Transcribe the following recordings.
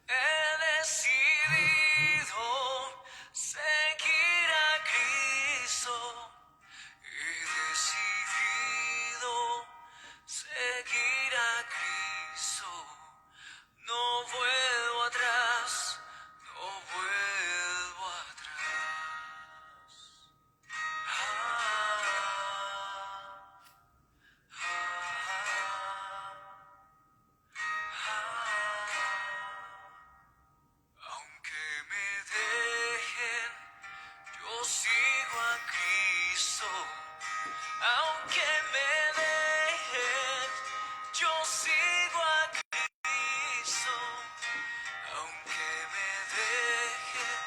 He decidido seguir a Cristo. He decidido seguir a Cristo. No vuelvo atrás, no vuelvo atrás. Aunque me dejen, yo sigo a Cristo. Aunque me dejen, yo sigo a Cristo. Aunque me dejen,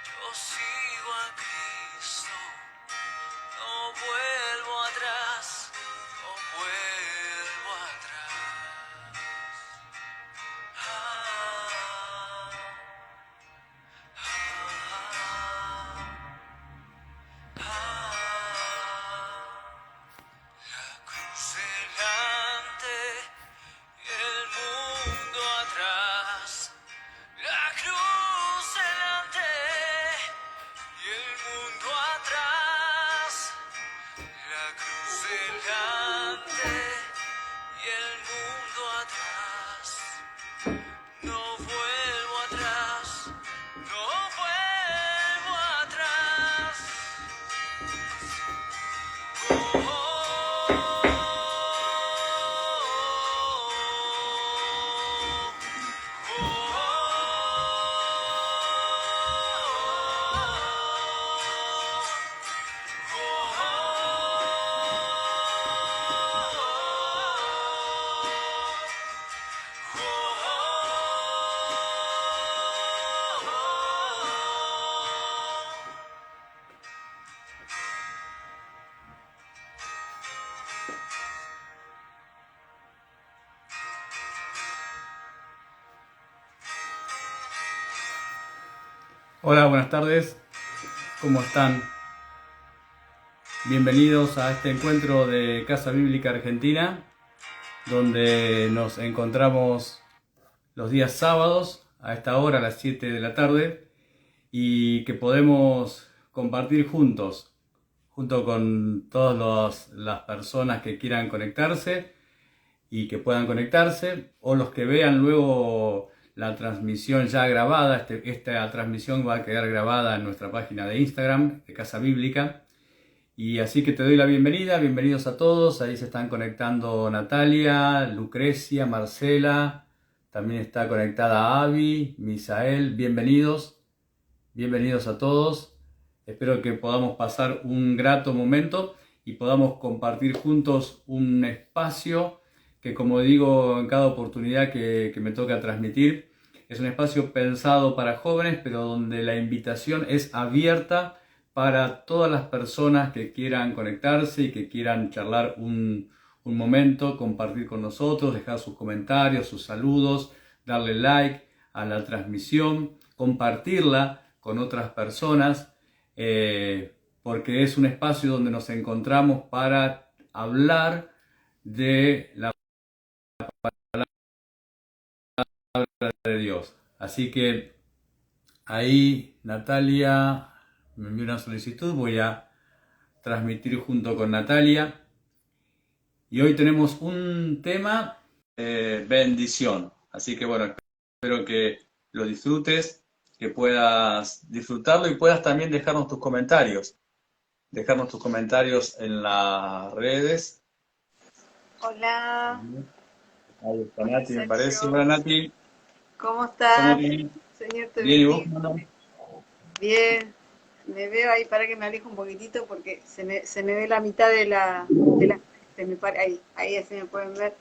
yo sigo a Cristo. No vuelvo atrás, no vuelvo atrás. La cruz delante y el mundo atrás. La cruz delante y el mundo atrás. La cruz delante y el mundo atrás. No vuelvo atrás, no vuelvo atrás. Oh, oh, Hola, buenas tardes, ¿cómo están? Bienvenidos a este encuentro de Casa Bíblica Argentina, donde nos encontramos los días sábados a esta hora, a las 7 de la tarde, y que podemos compartir juntos, junto con todas las personas que quieran conectarse y que puedan conectarse, o los que vean luego la transmisión ya grabada. Esta transmisión va a quedar grabada en nuestra página de Instagram de Casa Bíblica. Y así que te doy la bienvenida, bienvenidos a todos. Ahí se están conectando Natalia, Lucrecia, Marcela, también está conectada Avi, Misael. Bienvenidos a todos. Espero que podamos pasar un grato momento y podamos compartir juntos un espacio que, como digo en cada oportunidad que me toca transmitir, es un espacio pensado para jóvenes, pero donde la invitación es abierta para todas las personas que quieran conectarse y que quieran charlar un momento, compartir con nosotros, dejar sus comentarios, sus saludos, darle like a la transmisión, compartirla con otras personas, porque es un espacio donde nos encontramos para hablar de la palabra de Dios. Así que ahí Natalia me envió una solicitud, voy a transmitir junto con Natalia. Y hoy tenemos un tema, bendición. Así que bueno, espero que lo disfrutes, que puedas disfrutarlo y puedas también dejarnos tus comentarios. Dejarnos tus comentarios en las redes. Hola. Ahí está Hola, Nati, me Sergio. parece. Hola Nati. ¿Cómo estás? ¿Cómo bien? Señor, te Bien, ¿y vos? bendiga. Bien. Me veo ahí, para que me alejo un poquitito porque se me ve la mitad de la ahí se me pueden ver.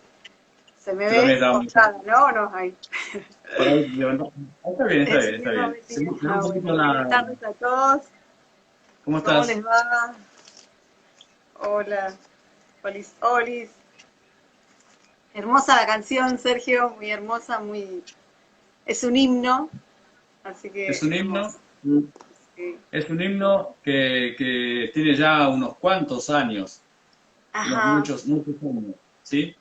Se me Yo también ve estaba muy cortada, ¿no? ¿O no? Ahí. por ahí levantando. Está bien, está bien, está bien. Sí. Un Ah, poquito bueno. Buenas tardes a todos. ¿Cómo ¿Cómo estás? les va? Hola. Olis, olis. Hermosa la canción, Sergio, muy hermosa, es un himno, así que Es un himno. hermoso. Sí. Es un himno que tiene ya unos cuantos años, Ajá, muchos años, ¿sí?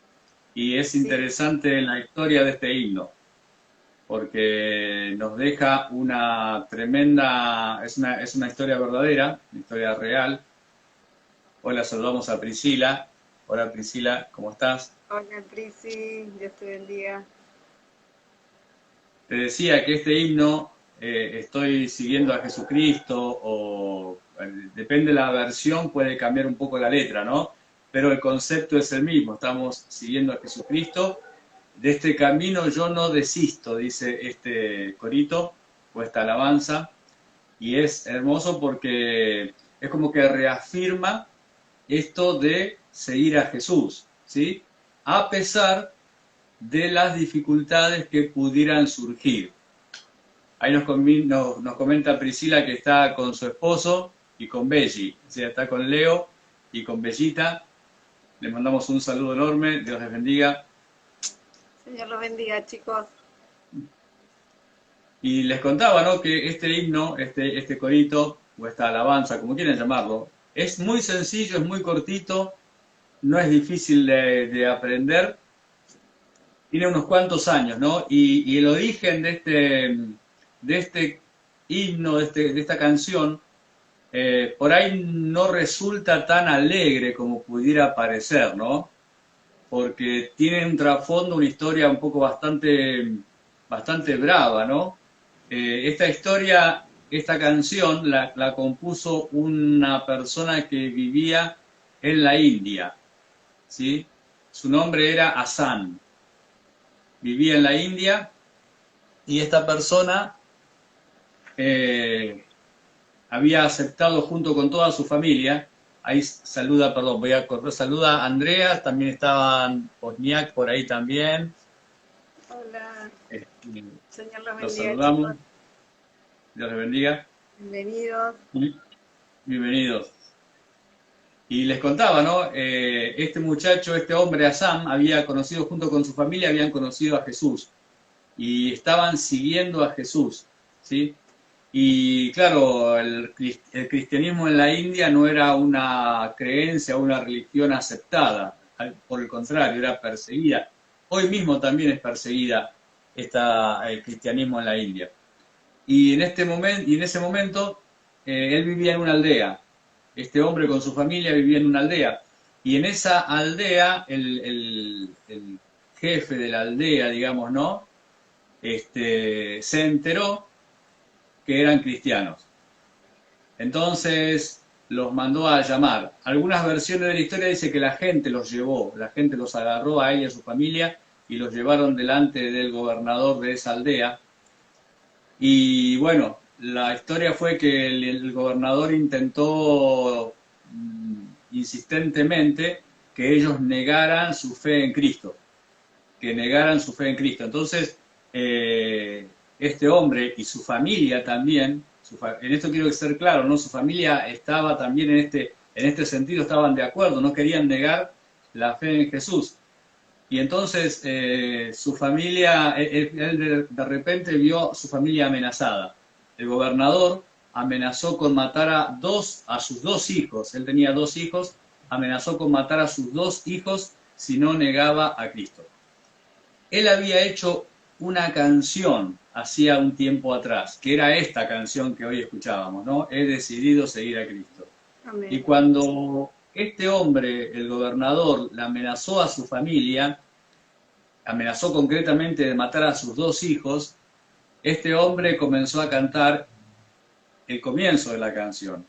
Y es sí. interesante la historia de este himno. porque nos deja una tremenda, es una historia verdadera, una historia real. Hola, saludamos a Priscila. Hola Priscila, ¿cómo estás? Hola, Prisi, Dios te bendiga. Te decía que este himno, estoy siguiendo a Jesucristo, o depende de la versión, puede cambiar un poco la letra, ¿no? Pero el concepto es el mismo, estamos siguiendo a Jesucristo. De este camino yo no desisto, dice este corito o esta alabanza, y es hermoso porque es como que reafirma esto de seguir a Jesús, ¿sí? A pesar de las dificultades que pudieran surgir. Ahí nos comenta Priscila que está con su esposo y con Belli, o sea, está con Leo y con Bellita. Les mandamos un saludo enorme, Dios les bendiga. Señor los bendiga, chicos. Y les contaba, ¿no?, que este himno, este corito, o esta alabanza, como quieran llamarlo, es muy sencillo, es muy cortito, no es difícil de aprender, tiene unos cuantos años, ¿no? Y el origen de este himno, de esta canción, por ahí no resulta tan alegre como pudiera parecer, ¿no? Porque tiene un trasfondo, una historia un poco bastante brava, ¿no? Esta historia, esta canción la compuso una persona que vivía en la India, ¿sí? Su nombre era Hassan. Vivía en la India y esta persona había aceptado junto con toda su familia. Ahí saluda, perdón, voy a correr, saluda a Andrea, también estaban Osniak por ahí también. Hola, Este, Señor los los bendiga, saludamos, chicos. Dios les bendiga. Bienvenidos. Bienvenidos. Y les contaba, ¿no? Este muchacho, este hombre, Hassan, había conocido, junto con su familia, habían conocido a Jesús. Y estaban siguiendo a Jesús, ¿sí? Y claro, el cristianismo en la India no era una creencia, una religión aceptada. Por el contrario, era perseguida. Hoy mismo también es perseguida el cristianismo en la India. Y en ese momento, él vivía en una aldea. Este hombre con su familia vivía en una aldea. Y en esa aldea, el jefe de la aldea, digamos, ¿no? Se enteró que eran cristianos. Entonces los mandó a llamar. Algunas versiones de la historia dice que la gente los llevó, la gente los agarró a él y a su familia y los llevaron delante del gobernador de esa aldea. Y bueno, la historia fue que el gobernador intentó insistentemente que ellos negaran su fe en Cristo, que negaran su fe en Cristo. Entonces, este hombre y su familia también, en esto quiero ser claro, ¿no? Su familia estaba también en este sentido, estaban de acuerdo, no querían negar la fe en Jesús. Y entonces su familia, él de repente vio a su familia amenazada. El gobernador amenazó con matar a sus dos hijos, él tenía dos hijos, amenazó con matar a sus dos hijos si no negaba a Cristo. Él había hecho una canción hacía un tiempo atrás, que era esta canción que hoy escuchábamos, ¿no? He decidido seguir a Cristo. Amén. Y cuando este hombre, el gobernador, le amenazó a su familia, amenazó concretamente de matar a sus dos hijos, este hombre comenzó a cantar el comienzo de la canción.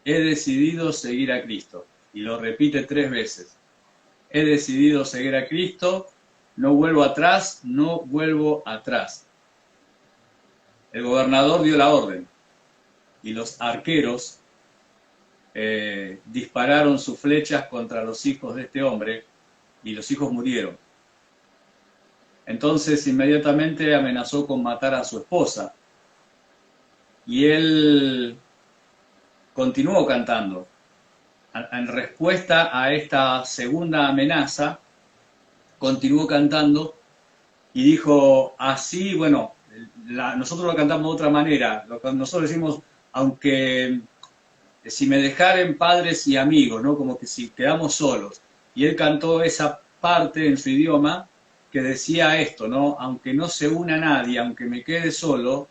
He decidido seguir a Cristo. Y lo repite 3 veces. He decidido seguir a Cristo, no vuelvo atrás, no vuelvo atrás. El gobernador dio la orden y los arqueros dispararon sus flechas contra los hijos de este hombre y los hijos murieron. Entonces inmediatamente amenazó con matar a su esposa y él continuó cantando. En respuesta a esta segunda amenaza, continuó cantando y dijo así, bueno, nosotros lo cantamos de otra manera, nosotros decimos, aunque si me dejaren padres y amigos, ¿no? Como que si quedamos solos. Y él cantó esa parte en su idioma, que decía esto, ¿no? Aunque no se una nadie, aunque me quede solo,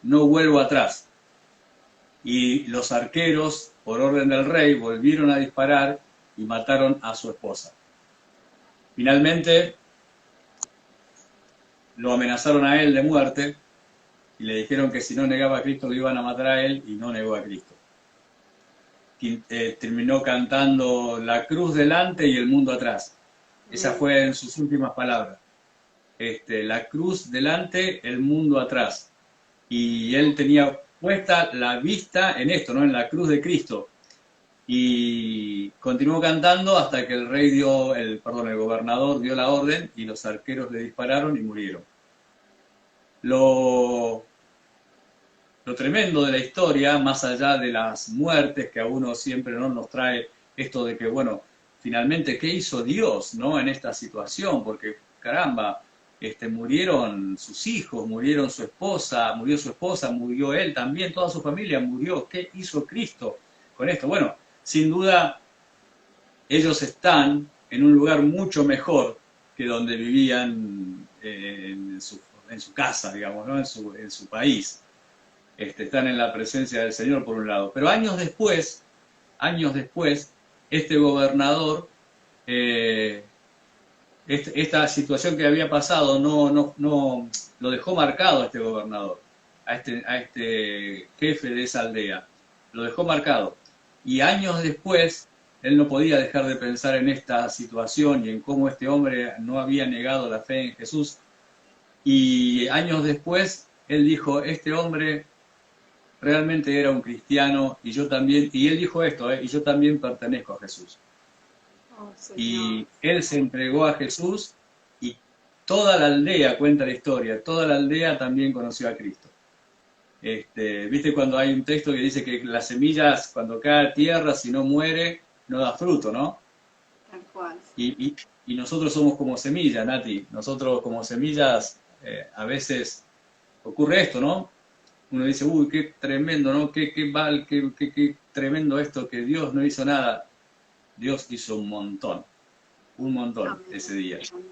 no vuelvo atrás. Y los arqueros, por orden del rey, volvieron a disparar y mataron a su esposa. Finalmente, lo amenazaron a él de muerte y le dijeron que si no negaba a Cristo lo iban a matar a él, y no negó a Cristo. Terminó cantando la cruz delante y el mundo atrás. Esa fue en sus últimas palabras. La cruz delante, el mundo atrás. Y él tenía puesta la vista en esto, ¿no? En la cruz de Cristo. Y continuó cantando hasta que el rey el gobernador dio la orden y los arqueros le dispararon y murieron. Lo tremendo de la historia, más allá de las muertes, que a uno siempre, ¿no?, nos trae esto de que, bueno, finalmente, ¿qué hizo Dios, ¿no?, en esta situación? Porque, caramba, murieron sus hijos, murió su esposa, murió él también, toda su familia murió. ¿Qué hizo Cristo con esto? Bueno, sin duda, ellos están en un lugar mucho mejor que donde vivían en su casa, digamos, ¿no?, en su país. Están en la presencia del Señor por un lado. Pero años después, este gobernador, esta situación que había pasado no lo dejó marcado a este gobernador, a este jefe de esa aldea. Lo dejó marcado. Y años después, él no podía dejar de pensar en esta situación y en cómo este hombre no había negado la fe en Jesús. Y años después, él dijo, este hombre realmente era un cristiano, y yo también, y él dijo esto, y yo también pertenezco a Jesús. Oh, Y él se entregó a Jesús, y toda la aldea, cuenta la historia, toda la aldea también conoció a Cristo. ¿Viste cuando hay un texto que dice que las semillas, cuando cae a tierra, si no muere, no da fruto, ¿no? Tal cual. Y nosotros somos como semillas, Nati. Nosotros como semillas, a veces ocurre esto, ¿no? Uno dice, uy, qué tremendo, ¿no? Qué tremendo esto, que Dios no hizo nada. Dios hizo un montón Amén. ese día. Amén.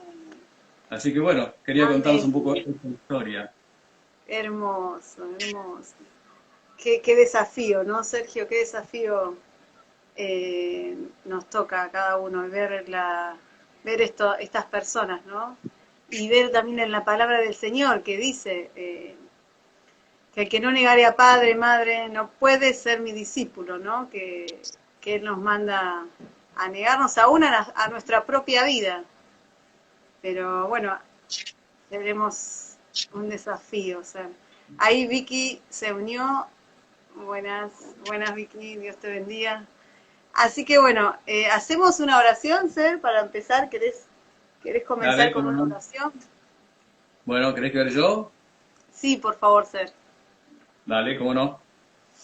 Así que bueno, quería Amén. contaros un poco de esta historia. Hermoso, hermoso. Qué desafío, ¿no, Sergio? Qué desafío nos toca a cada uno ver estas personas, ¿no? Y ver también en la palabra del Señor que dice que el que no negare a padre, madre, no puede ser mi discípulo, ¿no? Que Él nos manda a negarnos aún a nuestra propia vida. Pero bueno, tenemos un desafío. O sea, ahí Vicky se unió. Buenas Vicky, Dios te bendiga. Así que bueno, hacemos una oración, Ser, para empezar. ¿Querés comenzar Dale, con ¿cómo una no? oración? Bueno, ¿querés que ver yo? Sí, por favor, Ser. Dale, cómo no.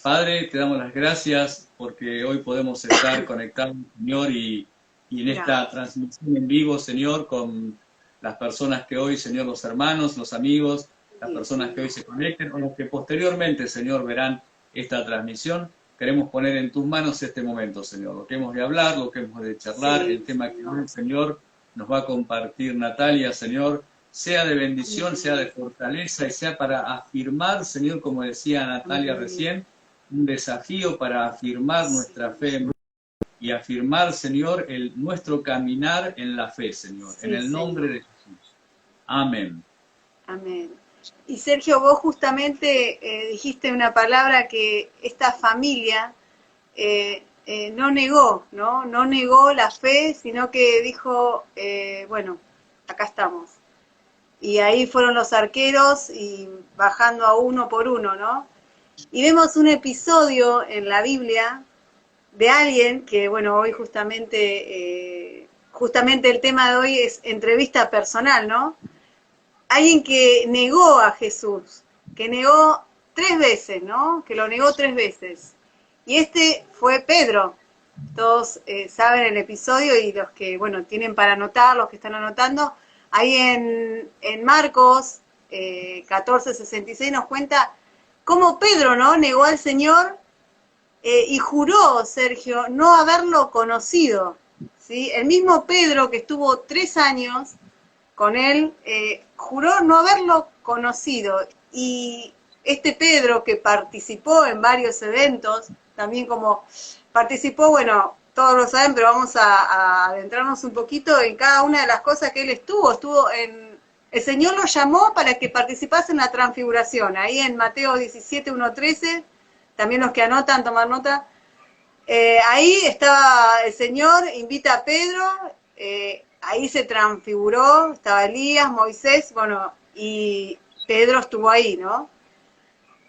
Padre, te damos las gracias porque hoy podemos estar conectados, Señor, y en esta transmisión en vivo, Señor, con las personas que hoy, Señor, los hermanos, los amigos, las personas que hoy se conecten o los que posteriormente, Señor, verán esta transmisión. Queremos poner en tus manos este momento, Señor, lo que hemos de hablar, lo que hemos de charlar, Sí, el tema que hoy, Señor, nos va a compartir Natalia, Señor, sea de bendición, sea de fortaleza y sea para afirmar, Señor, como decía Natalia recién, un desafío para afirmar nuestra fe y afirmar, Señor, nuestro caminar en la fe, Señor, Sí, en el nombre Señor. de Jesús. Amén. Amén. Y Sergio, vos justamente dijiste una palabra que esta familia no negó, ¿no? No negó la fe, sino que dijo, bueno, acá estamos. Y ahí fueron los arqueros y bajando a uno por uno, ¿no? Y vemos un episodio en la Biblia de alguien que, bueno, hoy justamente el tema de hoy es entrevista personal, ¿no? Alguien que negó a Jesús, que negó 3 veces, ¿no? Que lo negó 3 veces. Y este fue Pedro. Todos saben el episodio, y los que, bueno, tienen para anotar, los que están anotando, ahí en Marcos 14:66 nos cuenta cómo Pedro, ¿no?, negó al Señor y juró, Sergio, no haberlo conocido, ¿sí? El mismo Pedro que estuvo 3 años con él, juró no haberlo conocido. Y este Pedro, que participó en varios eventos, también como participó, bueno, todos lo saben, pero vamos a adentrarnos un poquito en cada una de las cosas que él estuvo en... El Señor lo llamó para que participase en la transfiguración, ahí en Mateo 17, 1, 13, también los que anotan, tomar nota. Ahí estaba el Señor, invita a Pedro, ahí se transfiguró, estaba Elías, Moisés, bueno, y Pedro estuvo ahí, ¿no?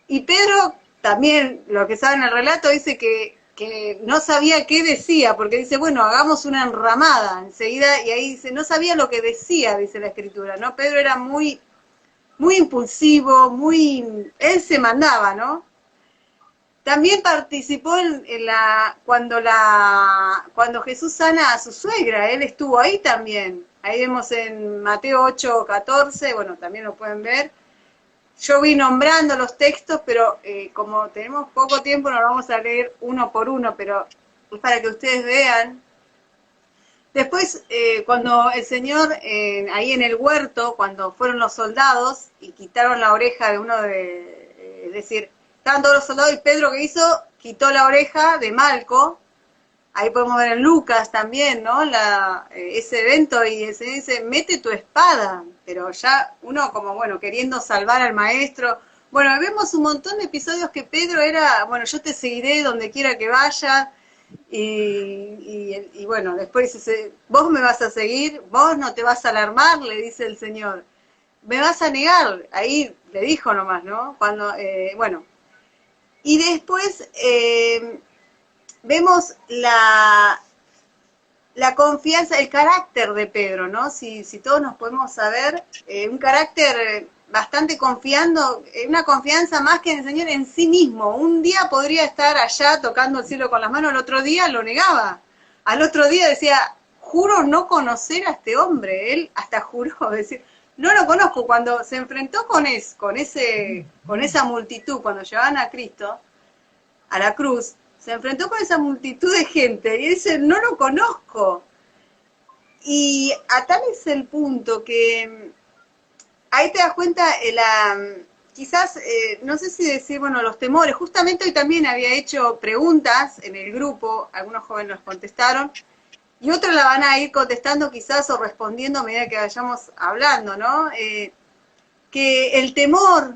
Y Pedro también, lo que sabe en el relato, dice que no sabía qué decía, porque dice, bueno, hagamos una enramada enseguida, y ahí dice, no sabía lo que decía, dice la escritura, ¿no? Pedro era muy, muy impulsivo, él se mandaba, ¿no? También participó cuando Jesús sana a su suegra, él estuvo ahí también. Ahí vemos en Mateo 8, 14, bueno, también lo pueden ver. Yo vi nombrando los textos, pero como tenemos poco tiempo, no lo vamos a leer uno por uno, pero es para que ustedes vean. Después, cuando el Señor, ahí en el huerto, cuando fueron los soldados y quitaron la oreja de uno es decir, estaban todos los soldados y Pedro, ¿qué hizo? Quitó la oreja de Malco. Ahí podemos ver en Lucas también, ¿no? Ese evento, y el Señor dice, mete tu espada, pero ya uno como, bueno, queriendo salvar al maestro. Bueno, vemos un montón de episodios que Pedro era, bueno, yo te seguiré donde quiera que vaya, y bueno, después dice, vos me vas a seguir, vos no te vas a alarmar, le dice el Señor, me vas a negar, ahí le dijo nomás, ¿no? Cuando, bueno, y después... vemos la confianza, el carácter de Pedro, ¿no? Si todos nos podemos saber, un carácter bastante confiando, una confianza más que en el Señor en sí mismo. Un día podría estar allá tocando el cielo con las manos, al otro día lo negaba. Al otro día decía, juro no conocer a este hombre. Él hasta juró, decir, no lo conozco. Cuando se enfrentó con esa multitud, cuando llevaban a Cristo a la cruz, se enfrentó con esa multitud de gente y dice, no lo conozco. Y a tal es el punto que ahí te das cuenta, quizás, no sé si decir, bueno, los temores. Justamente hoy también había hecho preguntas en el grupo, algunos jóvenes nos contestaron, y otros la van a ir contestando quizás o respondiendo a medida que vayamos hablando, ¿no? Que el temor,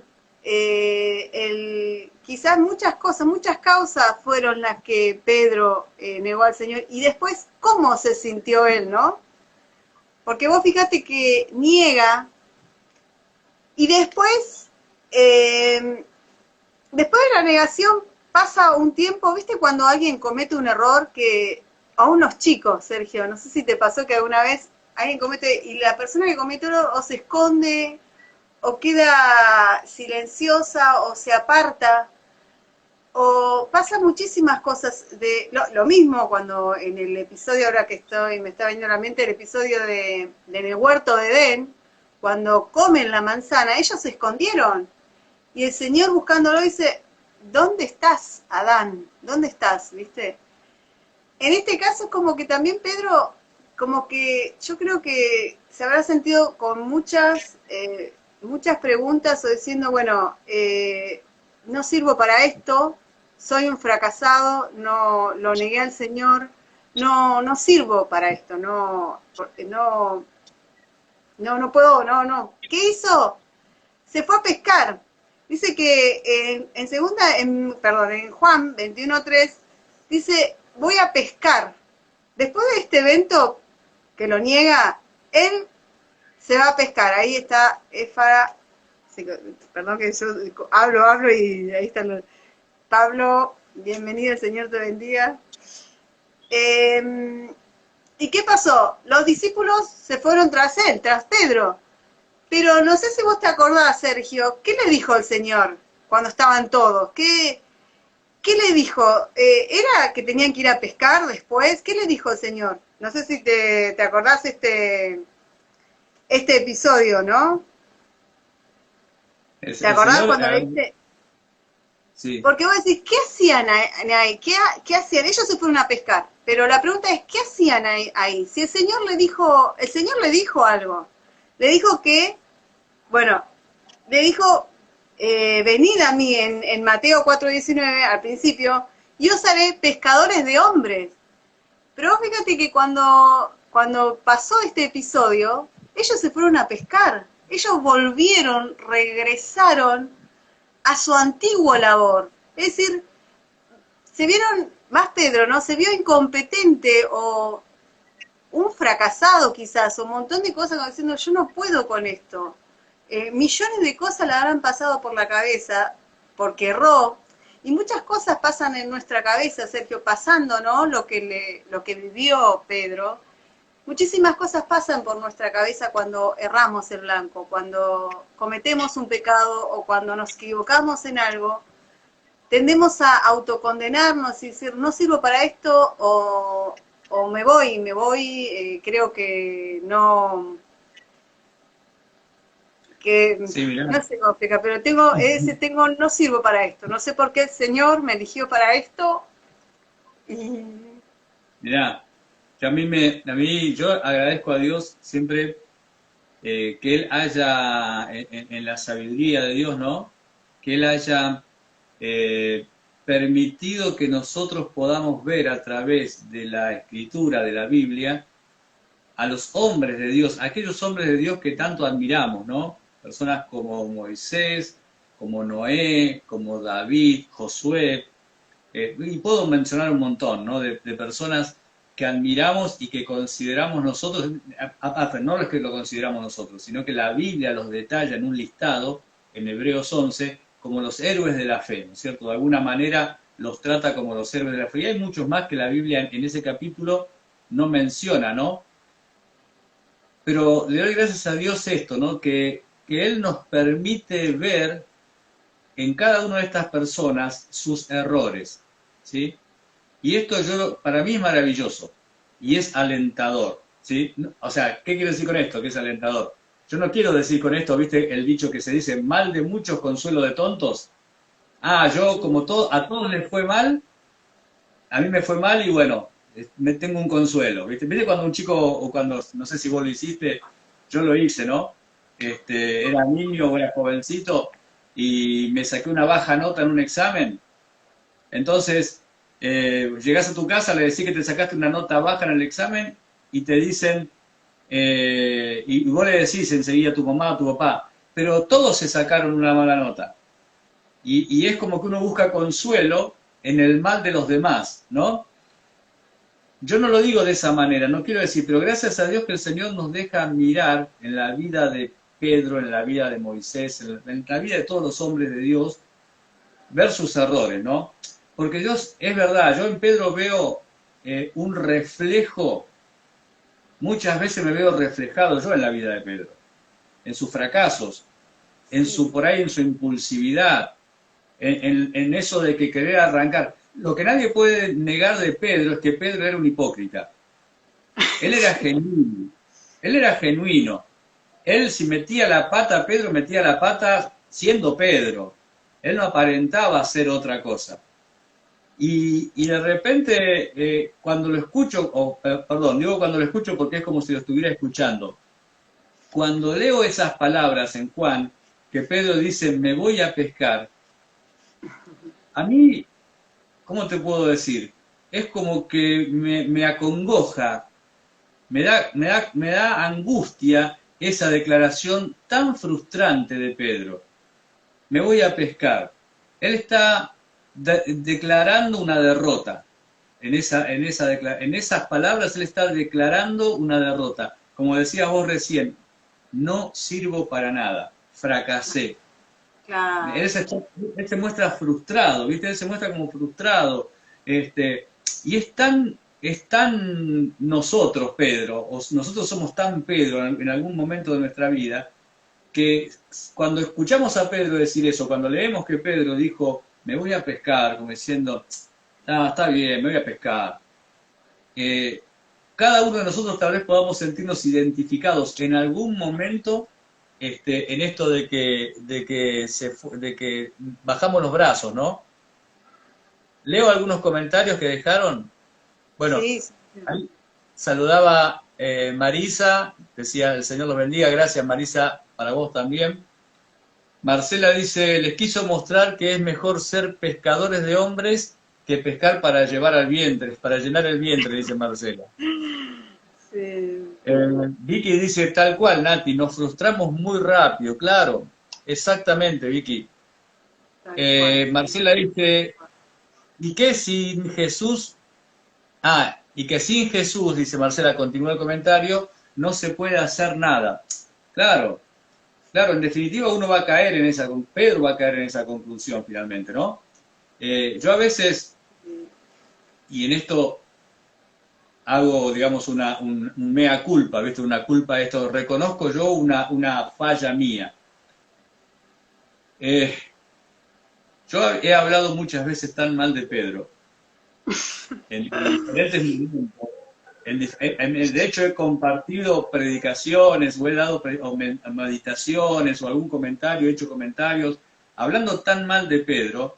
quizás muchas cosas, muchas causas fueron las que Pedro negó al Señor. Y después, ¿cómo se sintió él, no? Porque vos fíjate que niega, y después, después de la negación pasa un tiempo, ¿viste? Cuando alguien comete un error, que a unos chicos, Sergio, no sé si te pasó que alguna vez alguien comete, y la persona que comete un error o se esconde, o queda silenciosa, o se aparta, o pasa muchísimas cosas. Lo mismo cuando en el episodio, ahora que me está viniendo a la mente, el episodio en el huerto de Edén, cuando comen la manzana, ellos se escondieron, y el Señor buscándolo dice, ¿dónde estás, Adán? ¿Dónde estás? ¿Viste? En este caso, como que también Pedro, como que yo creo que se habrá sentido con muchas preguntas, o diciendo, bueno, no sirvo para esto, soy un fracasado, no lo negué al Señor, no sirvo para esto, no puedo, no. ¿Qué hizo? Se fue a pescar. Dice que en Juan 21:3 dice, voy a pescar. Después de este evento que lo niega, él se va a pescar. Ahí está Éfara, perdón que yo hablo y ahí está Pablo, bienvenido, el Señor te bendiga. ¿Y qué pasó? Los discípulos se fueron tras él, tras Pedro. Pero no sé si vos te acordás, Sergio, ¿qué le dijo el Señor cuando estaban todos? ¿Qué le dijo? ¿Era que tenían que ir a pescar después? ¿Qué le dijo el Señor? No sé si te acordás este episodio, ¿no? ¿Te acordás cuando le dice? Sí. Porque vos decís, ¿qué hacían ahí? ¿Qué hacían? Ellos se fueron a pescar, pero la pregunta es, ¿qué hacían ahí? Si el Señor le dijo algo. Le dijo que, bueno, le dijo, venid a mí en Mateo 4:19 al principio, y os haré pescadores de hombres. Pero fíjate que cuando pasó este episodio, ellos se fueron a pescar, ellos volvieron, regresaron a su antiguo labor. Es decir, se vieron, más Pedro, ¿no? Se vio incompetente o un fracasado quizás, o un montón de cosas como diciendo, yo no puedo con esto. Millones de cosas le habrán pasado por la cabeza porque erró, y muchas cosas pasan en nuestra cabeza, Sergio, pasando, ¿no? Lo que vivió Pedro. Muchísimas cosas pasan por nuestra cabeza cuando erramos el blanco, cuando cometemos un pecado o cuando nos equivocamos en algo. Tendemos a autocondenarnos y decir, no sirvo para esto o me voy, creo que no, que Sí, mirá. no sé cómo explicar, pero no sirvo para esto, no sé por qué el Señor me eligió para esto y Mirá, que yo agradezco a Dios siempre que Él haya, en la sabiduría de Dios, ¿no? Que Él haya eh, permitido que nosotros podamos ver a través de la escritura, de la Biblia, a los hombres de Dios, aquellos hombres de Dios que tanto admiramos, ¿no? Personas como Moisés, como Noé, como David, Josué, y puedo mencionar un montón, ¿no? De personas que admiramos y que consideramos nosotros, aparte, no es que lo consideramos nosotros, sino que la Biblia los detalla en un listado, en Hebreos 11, como los héroes de la fe, ¿no es cierto? De alguna manera los trata como los héroes de la fe. Y hay muchos más que la Biblia en ese capítulo no menciona, ¿no? Pero le doy gracias a Dios esto, ¿no? Que Él nos permite ver en cada una de estas personas sus errores, ¿sí? Y esto para mí es maravilloso y es alentador, ¿sí? O sea, ¿qué quiero decir con esto? Que es alentador. Yo no quiero decir con esto, ¿viste? El dicho que se dice, mal de muchos, consuelo de tontos. Ah, yo como a todos les fue mal, a mí me fue mal y bueno, me tengo un consuelo, ¿viste? ¿Viste cuando un chico, o cuando, no sé si vos lo hiciste, yo lo hice, ¿no? Era niño o era jovencito y me saqué una baja nota en un examen. Entonces, llegás a tu casa, le decís que te sacaste una nota baja en el examen y te dicen, y vos le decís enseguida a tu mamá o a tu papá, pero todos se sacaron una mala nota. Y es como que uno busca consuelo en el mal de los demás, ¿no? Yo no lo digo de esa manera, no quiero decir, pero gracias a Dios que el Señor nos deja mirar en la vida de Pedro, en la vida de Moisés, en la vida de todos los hombres de Dios, ver sus errores, ¿no? Porque Dios, es verdad, yo en Pedro veo un reflejo, muchas veces me veo reflejado yo en la vida de Pedro, en sus fracasos, sí, por ahí en su impulsividad, en eso de que querer arrancar. Lo que nadie puede negar de Pedro es que Pedro era un hipócrita. Él era genuino. Él era genuino. Él si metía la pata, Pedro metía la pata siendo Pedro. Él no aparentaba ser otra cosa. Y de repente, cuando lo escucho, perdón, digo cuando lo escucho porque es como si lo estuviera escuchando. Cuando leo esas palabras en Juan, que Pedro dice, me voy a pescar, a mí, ¿cómo te puedo decir? Es como que me acongoja, me da angustia esa declaración tan frustrante de Pedro. Me voy a pescar. Él está declarando una derrota. En esas palabras él está declarando una derrota. Como decías vos recién, no sirvo para nada, fracasé. claro. Él se muestra frustrado, ¿viste? Él se muestra como frustrado. Y es tan nosotros, Pedro, o nosotros somos tan Pedro en algún momento de nuestra vida, que cuando escuchamos a Pedro decir eso, cuando leemos que Pedro dijo, me voy a pescar, como diciendo, ah, está bien, me voy a pescar. Cada uno de nosotros tal vez podamos sentirnos identificados en algún momento en esto de que bajamos los brazos, ¿no? Leo algunos comentarios que dejaron. Bueno, Sí, sí. ahí saludaba Marisa, decía, el Señor los bendiga, gracias Marisa, para vos también. Marcela dice, les quiso mostrar que es mejor ser pescadores de hombres que pescar para llevar al vientre, para llenar el vientre, dice Marcela. Sí, Vicky dice, tal cual, Nati, nos frustramos muy rápido, claro, exactamente, Vicky. tal cual. Marcela dice, ¿y qué sin Jesús? Ah, y que sin Jesús, dice Marcela, continúa el comentario, no se puede hacer nada. Claro, claro, en definitiva uno va a caer en esa, Pedro va a caer en esa conclusión finalmente, ¿no? Yo a veces, y en esto hago, digamos, un mea culpa, ¿viste? Una culpa, esto, reconozco yo una falla mía. Yo he hablado muchas veces tan mal de Pedro, en diferentes momentos. De hecho, he compartido predicaciones, o he dado meditaciones, o algún comentario, he hecho comentarios, hablando tan mal de Pedro,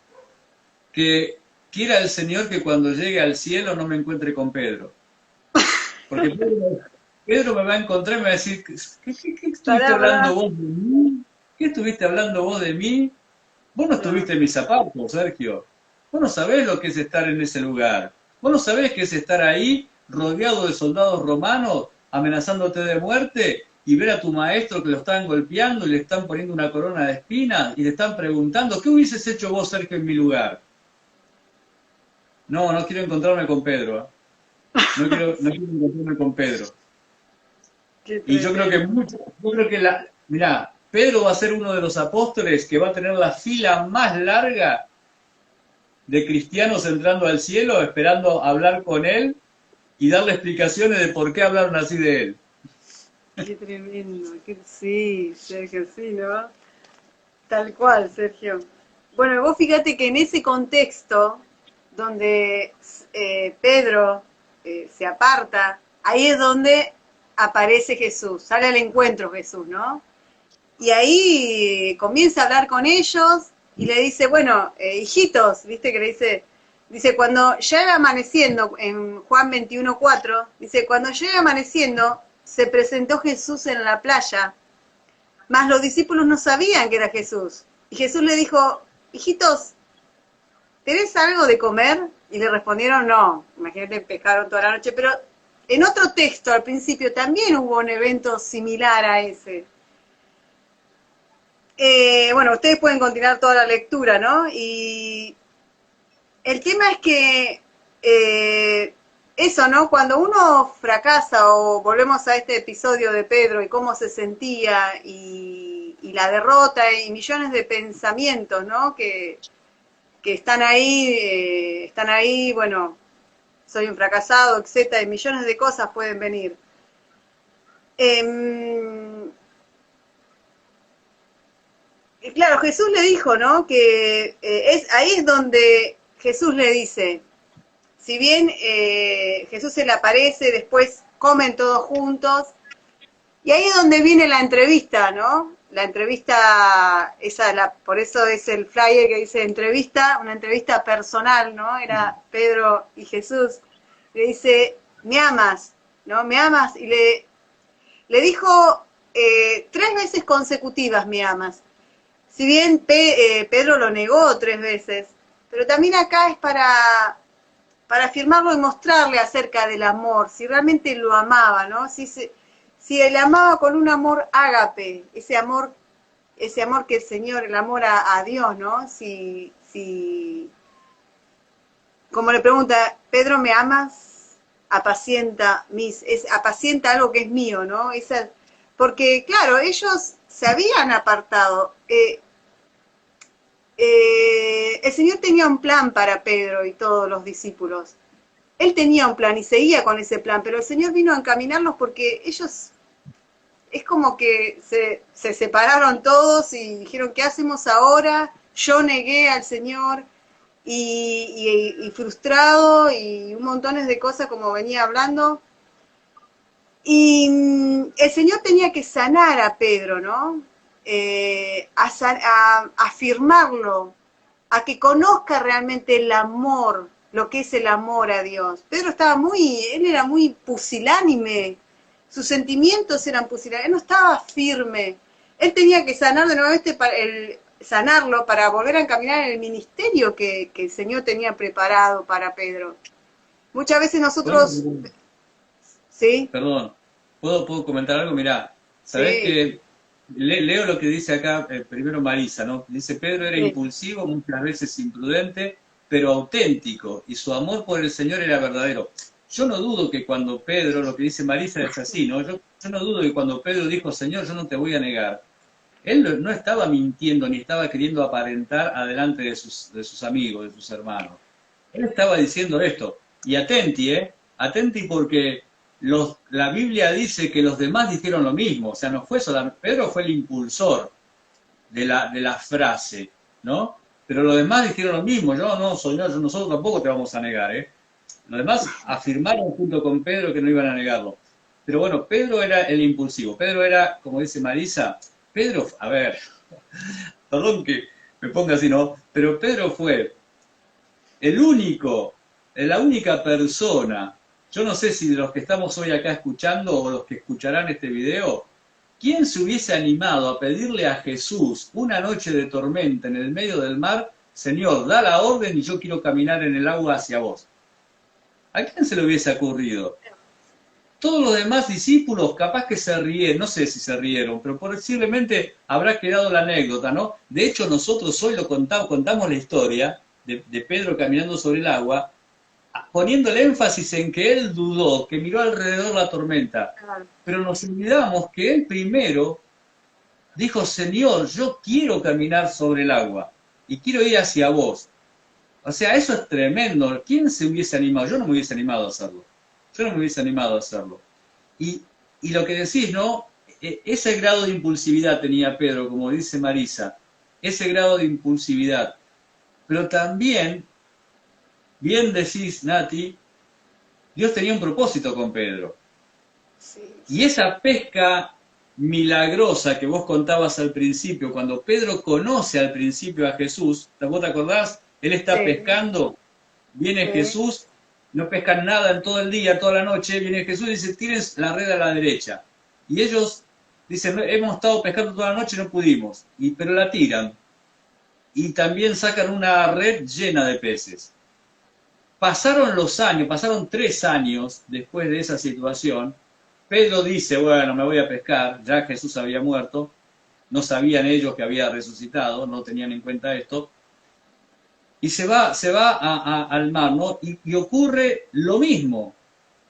que quiera el Señor que cuando llegue al cielo no me encuentre con Pedro. Porque Pedro me va a encontrar y me va a decir, ¿qué estuviste hablando vos de mí? ¿Qué estuviste hablando vos de mí? Vos no estuviste en mis zapatos, Sergio. Vos no sabés lo que es estar en ese lugar. Vos no sabés qué es estar ahí rodeado de soldados romanos amenazándote de muerte y ver a tu maestro que lo están golpeando y le están poniendo una corona de espinas y le están preguntando, ¿qué hubieses hecho vos, Sergio, en mi lugar? No, no quiero encontrarme con Pedro. No quiero encontrarme con Pedro. Y yo creo que mirá, Pedro va a ser uno de los apóstoles que va a tener la fila más larga de cristianos entrando al cielo, esperando hablar con él y darle explicaciones de por qué hablaron así de él. Qué tremendo, sí, Sergio, sí, ¿no? Tal cual, Sergio. Bueno, vos fíjate que en ese contexto, donde Pedro se aparta, ahí es donde aparece Jesús, sale al encuentro Jesús, ¿no? Y ahí comienza a hablar con ellos y le dice, bueno, hijitos, viste que le dice, cuando llega amaneciendo, en Juan 21:4, dice, cuando llega amaneciendo, se presentó Jesús en la playa, mas los discípulos no sabían que era Jesús. Y Jesús le dijo, hijitos, ¿tenés algo de comer? Y le respondieron, no. Imagínate, pescaron toda la noche. Pero en otro texto, al principio, también hubo un evento similar a ese. Bueno, ustedes pueden continuar toda la lectura, ¿no? Y el tema es que eso, ¿no? Cuando uno fracasa, o volvemos a este episodio de Pedro y cómo se sentía, y la derrota, y millones de pensamientos, ¿no? Que están ahí, bueno, soy un fracasado, etcétera, y millones de cosas pueden venir. Claro, Jesús le dijo, ¿no? Que ahí es donde Jesús le dice, si bien Jesús se le aparece, después comen todos juntos, y ahí es donde viene la entrevista, ¿no? La entrevista, por eso es el flyer que dice entrevista, una entrevista personal, ¿no? Era Pedro y Jesús. Le dice, ¿me amas? ¿No? ¿Me amas? Y le dijo 3 veces consecutivas, ¿me amas? Si bien Pedro lo negó 3 veces, pero también acá es para afirmarlo y mostrarle acerca del amor, si realmente lo amaba, ¿no? Si él amaba con un amor ágape, ese amor que el Señor, el amor a Dios, ¿no? Como le pregunta, Pedro, ¿me amas? Apacienta algo que es mío, ¿no? Porque, claro, ellos se habían apartado. El Señor tenía un plan para Pedro y todos los discípulos. Él tenía un plan y seguía con ese plan, pero el Señor vino a encaminarlos porque ellos, es como que se separaron todos y dijeron, ¿qué hacemos ahora? Yo negué al Señor y frustrado y un montón de cosas como venía hablando. Y el Señor tenía que sanar a Pedro, ¿no? A afirmarlo, a que conozca realmente el amor, lo que es el amor a Dios. Pedro él era muy pusilánime, sus sentimientos eran pusilánimes, él no estaba firme. Él tenía que sanar de nuevo sanarlo para volver a encaminar en el ministerio que el Señor tenía preparado para Pedro. Muchas veces nosotros, ¿sí? Perdón, ¿puedo comentar algo? Mirá, sabés Sí. que leo lo que dice acá primero Marisa, ¿no? Dice, Pedro era Sí. impulsivo, muchas veces imprudente, pero auténtico, y su amor por el Señor era verdadero. Yo no dudo que cuando Pedro, lo que dice Marisa es así, ¿no? Yo no dudo que cuando Pedro dijo, Señor, yo no te voy a negar, él no estaba mintiendo ni estaba queriendo aparentar adelante de sus amigos, de sus hermanos. Él estaba diciendo esto. Y atenti, ¿eh? Atenti porque la Biblia dice que los demás dijeron lo mismo. O sea, no fue solamente... Pedro fue el impulsor de la frase, ¿no? Pero los demás dijeron lo mismo. Yo no, Señor, nosotros tampoco te vamos a negar, ¿eh? Los demás afirmaron junto con Pedro que no iban a negarlo. Pero bueno, Pedro era el impulsivo. Pedro era, como dice Marisa, Pedro, a ver, perdón que me ponga así, ¿no? Pero Pedro fue la única persona, yo no sé si de los que estamos hoy acá escuchando o los que escucharán este video, ¿quién se hubiese animado a pedirle a Jesús una noche de tormenta en el medio del mar, Señor, da la orden y yo quiero caminar en el agua hacia vos? ¿A quién se le hubiese ocurrido? Todos los demás discípulos capaz que se rieron, no sé si se rieron, pero posiblemente habrá quedado la anécdota, ¿no? De hecho, nosotros hoy contamos la historia de Pedro caminando sobre el agua, poniendo el énfasis en que él dudó, que miró alrededor la tormenta. Claro. Pero nos olvidamos que él primero dijo, Señor, yo quiero caminar sobre el agua y quiero ir hacia vos. O sea, eso es tremendo. ¿Quién se hubiese animado? Yo no me hubiese animado a hacerlo. Yo no me hubiese animado a hacerlo. Y lo que decís, ¿no? Ese grado de impulsividad tenía Pedro, como dice Marisa, ese grado de impulsividad. Pero también, bien decís, Nati, Dios tenía un propósito con Pedro. Sí. Y esa pesca milagrosa que vos contabas al principio, cuando Pedro conoce al principio a Jesús, ¿vos te acordás? Él está Sí. pescando, viene Sí. Jesús, no pescan nada en todo el día, toda la noche, viene Jesús y dice, tiren la red a la derecha. Y ellos dicen, hemos estado pescando toda la noche y no pudimos, pero la tiran. Y también sacan una red llena de peces. Pasaron los años, pasaron 3 años después de esa situación. Pedro dice, bueno, me voy a pescar, ya Jesús había muerto, no sabían ellos que había resucitado, no tenían en cuenta esto, y se va al mar, ¿no? Y ocurre lo mismo,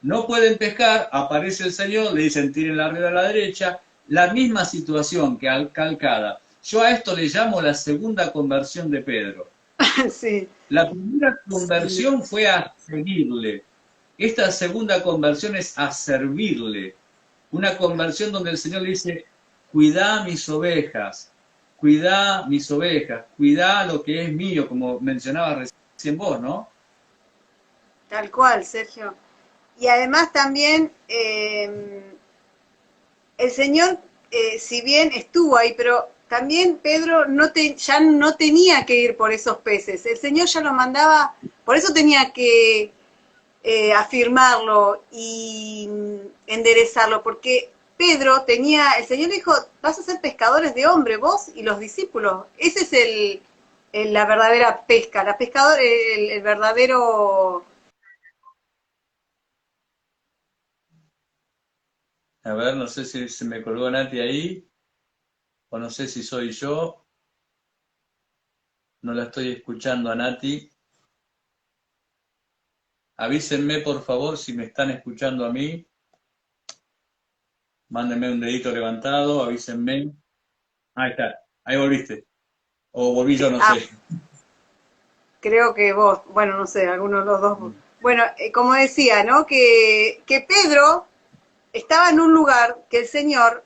no pueden pescar, aparece el Señor, le dicen, tiren la red a la derecha, la misma situación que calcada. Yo a esto le llamo la segunda conversión de Pedro. Sí. La primera conversión fue a seguirle. Esta segunda conversión es a servirle. Una conversión donde el Señor le dice, cuidá mis ovejas, cuidá lo que es mío, como mencionabas recién vos, ¿no? Tal cual, Sergio. Y además también el Señor, si bien estuvo ahí, pero también Pedro ya no tenía que ir por esos peces. El Señor ya lo mandaba, por eso tenía que afirmarlo y enderezarlo, porque Pedro tenía, el Señor dijo, vas a ser pescadores de hombres, vos y los discípulos. Ese es la verdadera pesca, el verdadero... A ver, no sé si se me colgó Nati ahí, o no sé si soy yo. No la estoy escuchando a Nati. Avísenme, por favor, si me están escuchando a mí. Mándenme un dedito levantado, avísenme. Ahí está, ahí volviste. O volví yo, no sé. Creo que vos, bueno, no sé, alguno de los dos. Bueno, como decía, ¿no? Que Pedro estaba en un lugar que el Señor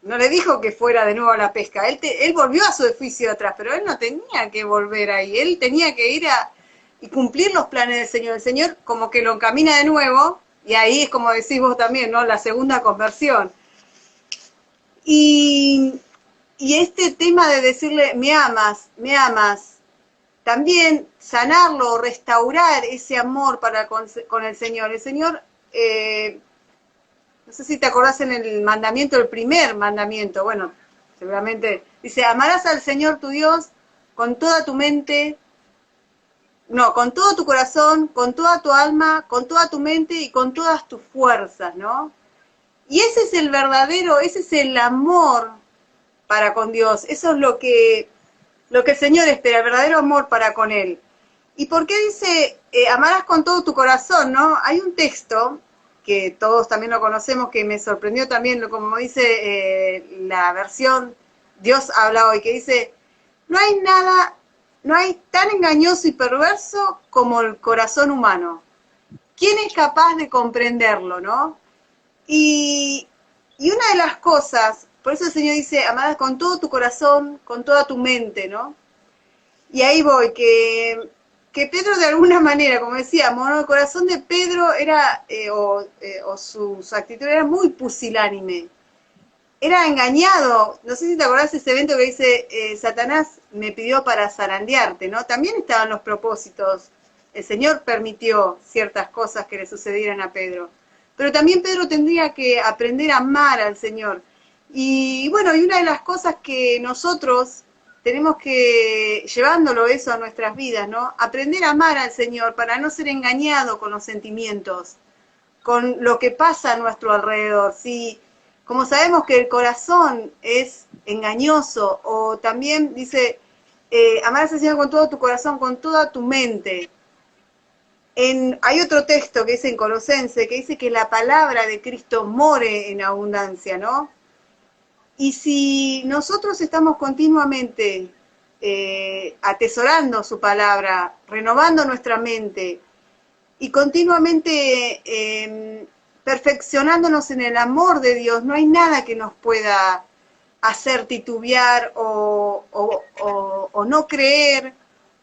no le dijo que fuera de nuevo a la pesca. Él volvió a su oficio atrás, pero él no tenía que volver ahí. Él tenía que ir y cumplir los planes del Señor. El Señor como que lo encamina de nuevo, y ahí es como decís vos también, ¿no? La segunda conversión. Y este tema de decirle, me amas, también sanarlo, restaurar ese amor con el Señor. El Señor no sé si te acordás en el mandamiento, el primer mandamiento, bueno, seguramente, dice, amarás al Señor tu Dios con toda tu mente, no, con todo tu corazón, con toda tu alma, con toda tu mente y con todas tus fuerzas, ¿no? Y ese es el verdadero, ese es el amor para con Dios, eso es lo que el Señor espera, el verdadero amor para con Él. ¿Y por qué dice, amarás con todo tu corazón, no? Hay un texto que todos también lo conocemos, que me sorprendió también, como dice la versión Dios habla hoy, que dice, no hay nada, no hay tan engañoso y perverso como el corazón humano. ¿Quién es capaz de comprenderlo, no? Y una de las cosas, por eso el Señor dice, amarás con todo tu corazón, con toda tu mente, ¿no? Y ahí voy, que Pedro de alguna manera, como decíamos, ¿no? El corazón de Pedro era, o su actitud era muy pusilánime. Era engañado, no sé si te acordás de ese evento que dice, Satanás me pidió para zarandearte, ¿no? También estaban los propósitos, el Señor permitió ciertas cosas que le sucedieran a Pedro, pero también Pedro tendría que aprender a amar al Señor. Y bueno, y una de las cosas que nosotros tenemos que, llevándolo eso a nuestras vidas, ¿no? Aprender a amar al Señor para no ser engañado con los sentimientos, con lo que pasa a nuestro alrededor. Si, como sabemos que el corazón es engañoso, o también dice, amar al Señor con todo tu corazón, con toda tu mente. Hay otro texto que dice en Colosense, que dice que la palabra de Cristo more en abundancia, ¿no? Y si nosotros estamos continuamente atesorando su palabra, renovando nuestra mente y continuamente perfeccionándonos en el amor de Dios, no hay nada que nos pueda hacer titubear o no creer,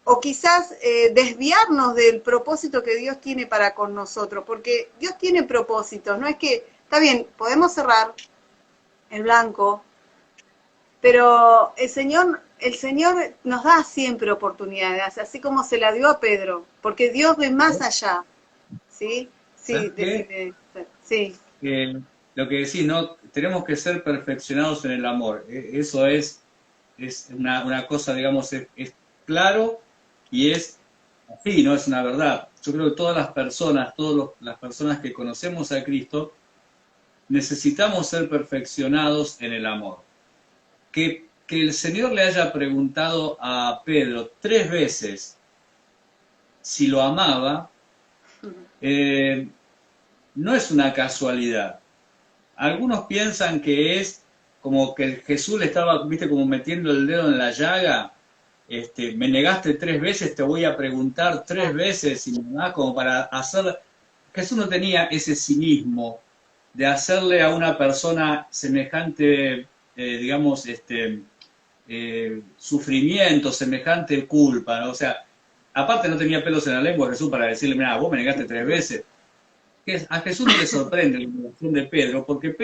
o quizás desviarnos del propósito que Dios tiene para con nosotros, porque Dios tiene propósitos, no es que, está bien, podemos cerrar el blanco, pero el Señor nos da siempre oportunidades, así como se la dio a Pedro, porque Dios ve más allá, ¿sí? Sí, decime, sí. Lo que decís, ¿no? Tenemos que ser perfeccionados en el amor. Eso es una cosa, digamos, es claro y es así, ¿no? Es una verdad. Yo creo que todas las personas, las personas que conocemos a Cristo, necesitamos ser perfeccionados en el amor. Que el Señor le haya preguntado a Pedro 3 veces si lo amaba, no es una casualidad. Algunos piensan que es como que Jesús le estaba, viste, como metiendo el dedo en la llaga. Me negaste 3 veces, te voy a preguntar 3 veces, y nada, como para hacer. Jesús no tenía ese cinismo de hacerle a una persona semejante, digamos, sufrimiento, semejante culpa, ¿no? O sea, aparte no tenía pelos en la lengua Jesús para decirle, mira, vos me negaste 3 veces. A Jesús no le sorprende la negación de Pedro, porque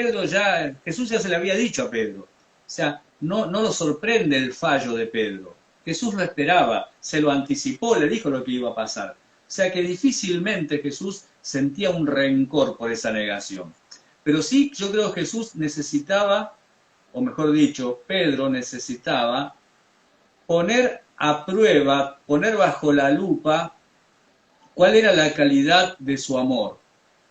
Jesús ya se le había dicho a Pedro. O sea, no lo sorprende el fallo de Pedro. Jesús lo esperaba, se lo anticipó, le dijo lo que iba a pasar. O sea que difícilmente Jesús sentía un rencor por esa negación. Pero sí, yo creo que Jesús necesitaba, o mejor dicho, Pedro necesitaba poner a prueba, poner bajo la lupa cuál era la calidad de su amor.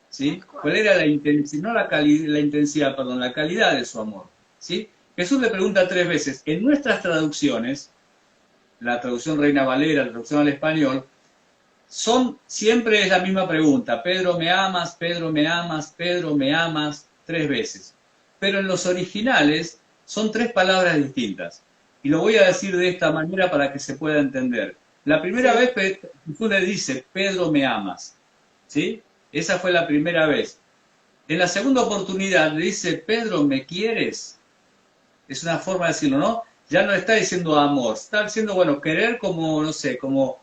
¿Sí? ¿Cuál era la intensidad? No la intensidad, perdón, la calidad de su amor. ¿Sí? Jesús le pregunta 3 veces. En nuestras traducciones, la traducción Reina Valera, la traducción al español, siempre es la misma pregunta. Pedro, ¿me amas? Pedro, ¿me amas? Pedro, ¿me amas? 3 veces. Pero en los originales son 3 palabras distintas. Y lo voy a decir de esta manera para que se pueda entender. La primera vez Jesús le dice, Pedro, ¿me amas? ¿Sí? Esa fue la primera vez. En la segunda oportunidad le dice, Pedro, ¿me quieres? Es una forma de decirlo, ¿no? Ya no está diciendo amor, está diciendo, bueno, querer como, no sé, como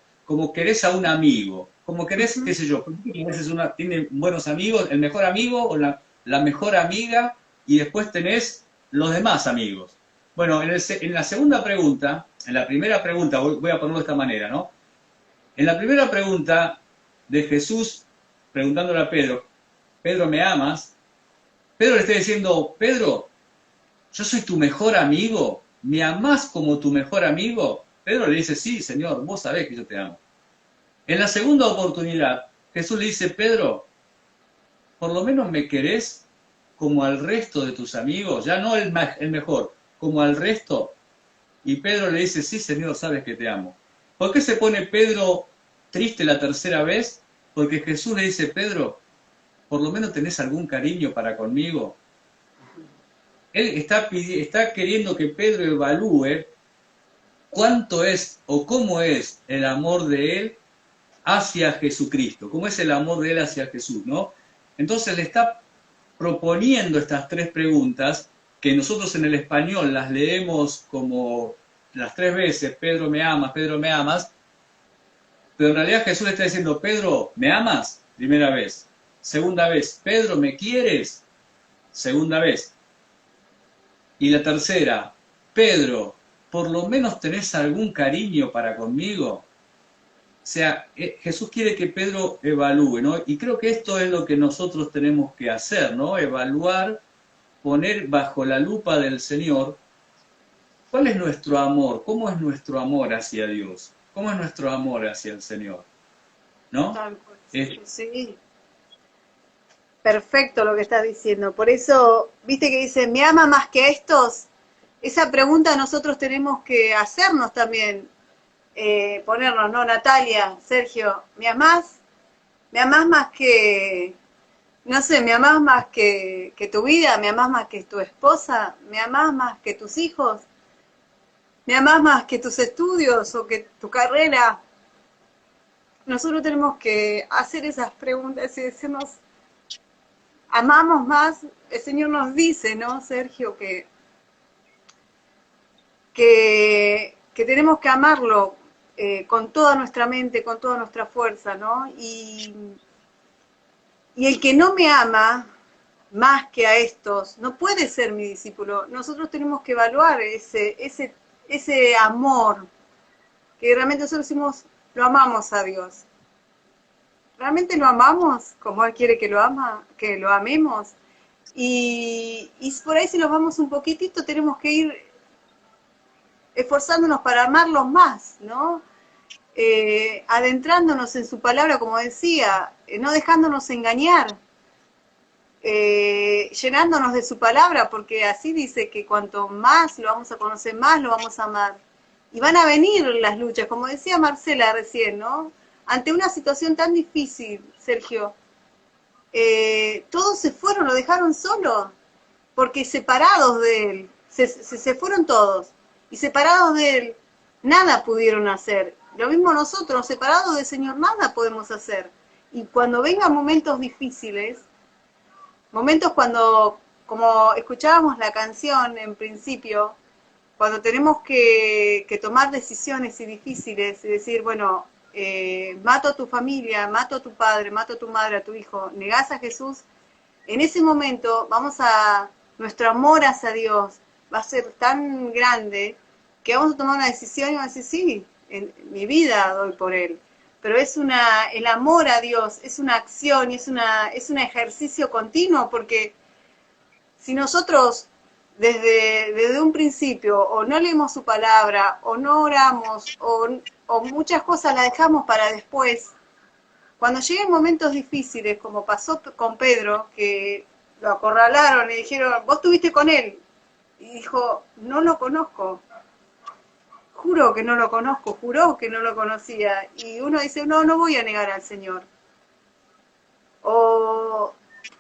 querés a un amigo, como querés, qué sé yo, porque a veces tiene buenos amigos, el mejor amigo o la mejor amiga, y después tenés los demás amigos. Bueno, en la segunda pregunta, en la primera pregunta, voy a ponerlo de esta manera, ¿no? En la primera pregunta de Jesús, preguntándole a Pedro, Pedro, ¿me amas? Pedro le está diciendo, Pedro, yo soy tu mejor amigo, ¿me amás como tu mejor amigo? Pedro le dice, sí, Señor, vos sabés que yo te amo. En la segunda oportunidad, Jesús le dice, Pedro, por lo menos me querés como al resto de tus amigos, ya no el mejor, como al resto. Y Pedro le dice, sí, Señor, sabes que te amo. ¿Por qué se pone Pedro triste la tercera vez? Porque Jesús le dice, Pedro, por lo menos tenés algún cariño para conmigo. Él está queriendo que Pedro evalúe cuánto es o cómo es el amor de él hacia Jesucristo, cómo es el amor de él hacia Jesús, ¿no? Entonces le está proponiendo estas tres preguntas que nosotros en el español las leemos como las tres veces, Pedro me amas, pero en realidad Jesús le está diciendo, Pedro, ¿me amas? Primera vez. Segunda vez, Pedro, ¿me quieres? Segunda vez. Y la tercera, Pedro, ¿por lo menos tenés algún cariño para conmigo? O sea, Jesús quiere que Pedro evalúe, ¿no? Y creo que esto es lo que nosotros tenemos que hacer, ¿no? Evaluar, poner bajo la lupa del Señor cuál es nuestro amor, cómo es nuestro amor hacia Dios, cómo es nuestro amor hacia el Señor, ¿no? Tal cual, Es- sí. Perfecto lo que estás diciendo. Por eso, viste que dice, ¿me ama más que estos? Esa pregunta nosotros tenemos que hacernos también, ponernos, ¿no? Natalia, Sergio, ¿me amás? ¿Me amás más que, no sé, me amás más que tu vida? ¿Me amás más que tu esposa? ¿Me amás más que tus hijos? ¿Me amás más que tus estudios o que tu carrera? Nosotros tenemos que hacer esas preguntas y decirnos, amamos más. El Señor nos dice, ¿no, Sergio? Que tenemos que amarlo con toda nuestra mente, con toda nuestra fuerza, ¿no? Y el que no me ama más que a estos no puede ser mi discípulo. Nosotros tenemos que evaluar ese amor, que realmente nosotros decimos, lo amamos a Dios. ¿Realmente lo amamos como Él quiere que lo amemos? Y por ahí si nos vamos un poquitito tenemos que ir esforzándonos para amarlos más, ¿no? Adentrándonos en su palabra, como decía, no dejándonos engañar, llenándonos de su palabra, porque así dice que cuanto más lo vamos a conocer, más lo vamos a amar. Y van a venir las luchas, como decía Marcela recién, ¿no? Ante una situación tan difícil, Sergio, todos se fueron, lo dejaron solo, porque separados de él, se fueron todos, y separados de él, nada pudieron hacer. Lo mismo nosotros, separados del Señor, nada podemos hacer. Y cuando vengan momentos difíciles, momentos cuando, como escuchábamos la canción en principio, cuando tenemos que tomar decisiones y difíciles y decir, bueno, mato a tu familia, mato a tu padre, mato a tu madre, a tu hijo, negás a Jesús, en ese momento nuestro amor hacia Dios va a ser tan grande que vamos a tomar una decisión y vamos a decir, sí, en mi vida doy por Él. Pero el amor a Dios es una acción y es un ejercicio continuo, porque si nosotros desde un principio o no leemos su palabra o no oramos o muchas cosas las dejamos para después, cuando lleguen momentos difíciles, como pasó con Pedro, que lo acorralaron y dijeron, vos estuviste con él, y dijo, no lo conozco, juro que no lo conozco, juró que no lo conocía, y uno dice, no, no voy a negar al Señor. O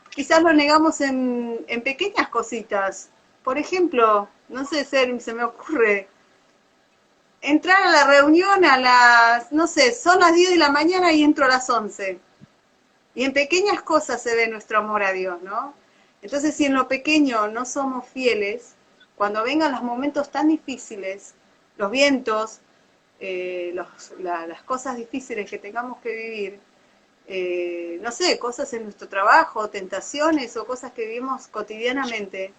quizás lo negamos en pequeñas cositas. Por ejemplo, no sé, se me ocurre, entrar a la reunión a las, no sé, son las 10 de la mañana y entro a las 11. Y en pequeñas cosas se ve nuestro amor a Dios, ¿no? Entonces, si en lo pequeño no somos fieles, cuando vengan los momentos tan difíciles, los vientos, las cosas difíciles que tengamos que vivir, no sé, cosas en nuestro trabajo, tentaciones o cosas que vivimos cotidianamente,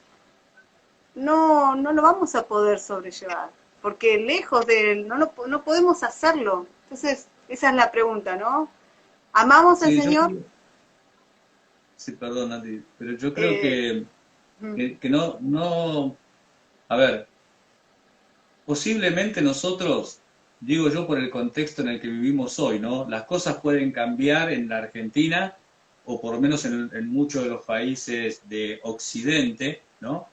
no lo vamos a poder sobrellevar, porque lejos de Él no podemos hacerlo. Entonces, esa es la pregunta, ¿no? ¿Amamos al sí, Señor? Sí, perdón, Andy, pero yo creo mm, que no, a ver, posiblemente nosotros, digo yo por el contexto en el que vivimos hoy, ¿no? Las cosas pueden cambiar en la Argentina, o por lo menos en muchos de los países de Occidente, ¿no?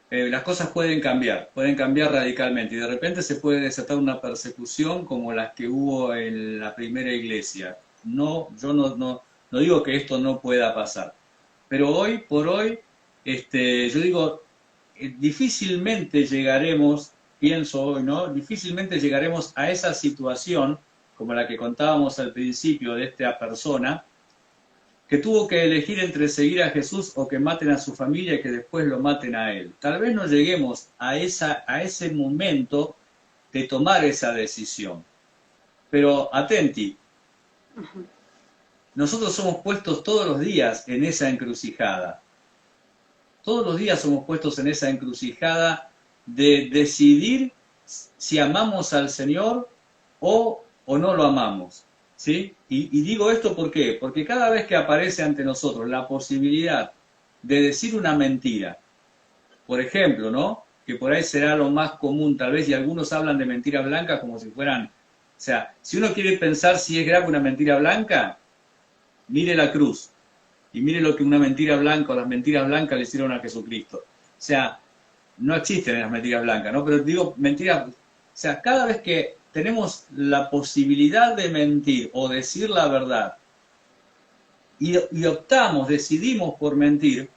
Las cosas pueden cambiar radicalmente, y de repente se puede desatar una persecución como las que hubo en la primera iglesia. No, yo no digo que esto no pueda pasar, pero hoy por hoy, yo digo, difícilmente llegaremos, pienso hoy, ¿no? Difícilmente llegaremos a esa situación como la que contábamos al principio de esta persona, que tuvo que elegir entre seguir a Jesús o que maten a su familia y que después lo maten a él. Tal vez no lleguemos a ese momento de tomar esa decisión. Pero atenti, nosotros somos puestos todos los días en esa encrucijada. Todos los días somos puestos en esa encrucijada de decidir si amamos al Señor o no lo amamos. ¿Sí? Y digo esto ¿por qué? Porque cada vez que aparece ante nosotros la posibilidad de decir una mentira, por ejemplo, ¿no? Que por ahí será lo más común tal vez, y algunos hablan de mentiras blancas como si fueran, o sea, si uno quiere pensar si es grave una mentira blanca, mire la cruz y mire lo que una mentira blanca o las mentiras blancas le hicieron a Jesucristo. O sea, no existen las mentiras blancas, ¿no? Pero digo mentiras, o sea, cada vez que tenemos la posibilidad de mentir o decir la verdad y optamos, decidimos por mentir,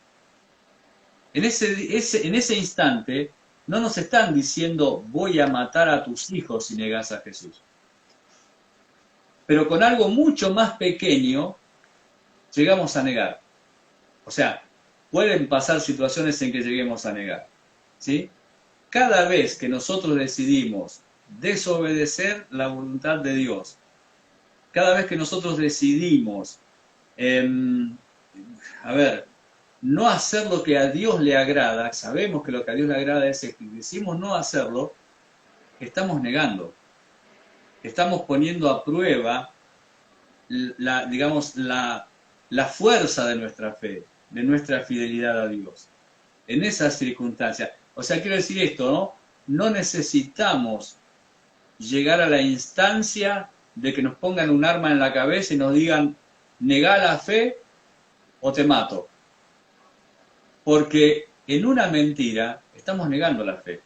en ese instante no nos están diciendo voy a matar a tus hijos si negas a Jesús. Pero con algo mucho más pequeño llegamos a negar. O sea, pueden pasar situaciones en que lleguemos a negar. ¿Sí? Cada vez que nosotros decidimos desobedecer la voluntad de Dios, cada vez que nosotros decidimos, no hacer lo que a Dios le agrada, sabemos que lo que a Dios le agrada es esto, y decimos no hacerlo, estamos negando, estamos poniendo a prueba la fuerza de nuestra fe, de nuestra fidelidad a Dios, en esas circunstancias. O sea, quiero decir esto, ¿no? No necesitamos llegar a la instancia de que nos pongan un arma en la cabeza y nos digan, negá la fe o te mato. Porque en una mentira estamos negando la fe.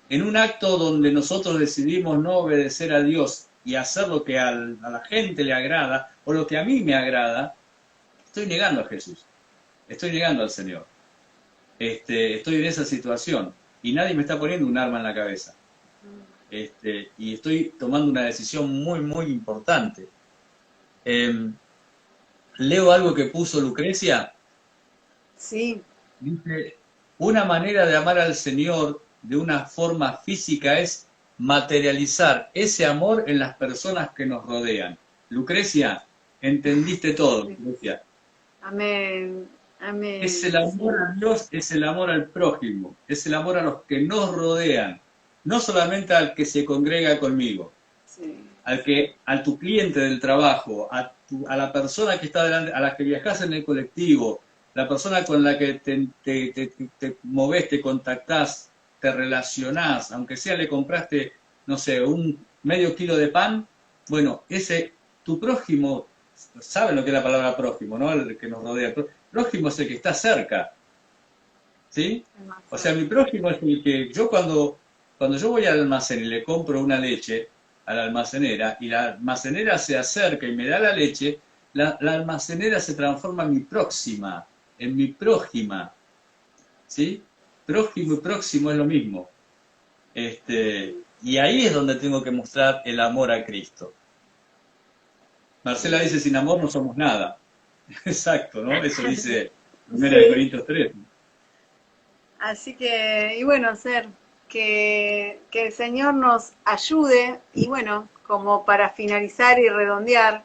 En un acto donde nosotros decidimos no obedecer a Dios y hacer lo que a la gente le agrada o lo que a mí me agrada, estoy negando a Jesús. Estoy negando al Señor. Estoy en esa situación y nadie me está poniendo un arma en la cabeza. Y estoy tomando una decisión muy, muy importante. Leo algo que puso Lucrecia. sí, Dice, una manera de amar al Señor de una forma física es materializar ese amor en las personas que nos rodean. Lucrecia, entendiste todo, Lucrecia. amén, Es amén. el amor a Dios, es el amor al prójimo, es el amor a los que nos rodean, no solamente al que se congrega conmigo, Sí, a tu cliente del trabajo, a la persona que está delante, a la que viajas en el colectivo, la persona con la que te movés, te contactás, te relacionás, aunque sea le compraste, no sé, un medio kilo de pan, bueno, tu prójimo, saben lo que es la palabra prójimo, ¿no? El que nos rodea. Prójimo es el que está cerca, ¿sí? O sea, mi prójimo es el que cuando yo voy al almacén y le compro una leche a la almacenera y la almacenera se acerca y me da la leche, la almacenera se transforma en mi prójima, ¿sí? Prójimo y próximo es lo mismo. Y ahí es donde tengo que mostrar el amor a Cristo. Marcela dice, sin amor no somos nada. Exacto, ¿no? Eso dice 1 sí. Corintios 3. Así que, y bueno, que el Señor nos ayude, y bueno, como para finalizar y redondear,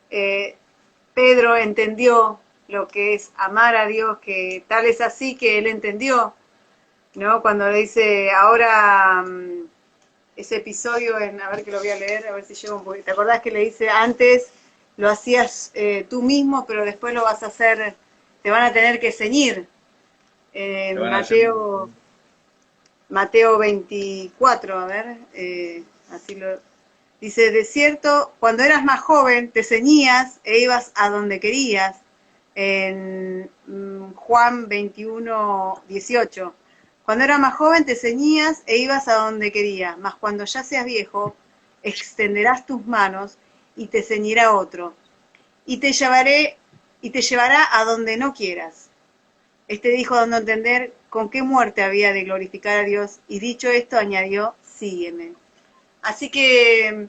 Pedro entendió lo que es amar a Dios, que tal es así que él entendió, ¿no? Cuando le dice, ahora, ese episodio, a ver que lo voy a leer, a ver si llego un poquito, ¿te acordás que le dice antes, lo hacías tú mismo, pero después lo vas a hacer, te van a tener que ceñir. Te van a Mateo, Mateo 24, a ver, así lo dice, de cierto, cuando eras más joven te ceñías e ibas a donde querías, en Juan 21, 18. Cuando eras más joven te ceñías e ibas a donde querías, mas cuando ya seas viejo, extenderás tus manos y te ceñirá otro, y te llevará a donde no quieras. Este dijo dando a entender con qué muerte había de glorificar a Dios, y dicho esto añadió, sígueme. Así que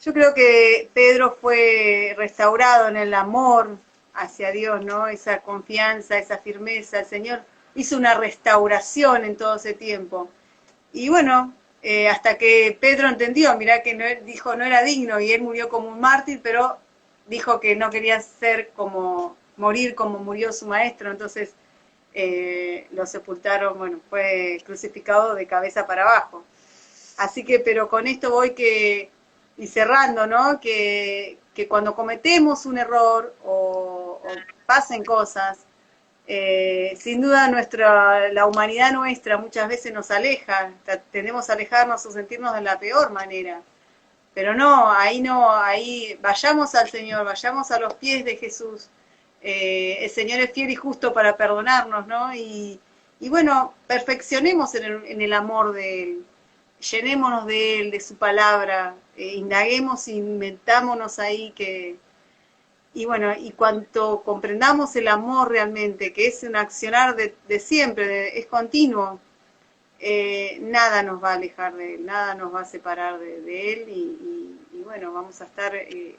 yo creo que Pedro fue restaurado en el amor hacia Dios, ¿no? Esa confianza, esa firmeza. El Señor hizo una restauración en todo ese tiempo. Y bueno, hasta que Pedro entendió, mirá que no, dijo no era digno y él murió como un mártir, pero dijo que no quería ser como, morir como murió su maestro, entonces lo sepultaron, bueno, fue crucificado de cabeza para abajo. Así que, pero con esto voy y cerrando, ¿no? Que cuando cometemos un error o pasen cosas, sin duda la humanidad nuestra muchas veces nos aleja, tendemos a alejarnos o sentirnos de la peor manera. Pero no, ahí vayamos al Señor, vayamos a los pies de Jesús. El Señor es fiel y justo para perdonarnos, ¿no? Y bueno, perfeccionemos en el amor de Él, llenémonos de Él, de su palabra, indaguemos, inventámonos ahí y bueno, y cuanto comprendamos el amor realmente, que es un accionar de siempre, es continuo, nada nos va a alejar de Él, nada nos va a separar de Él y bueno, vamos a estar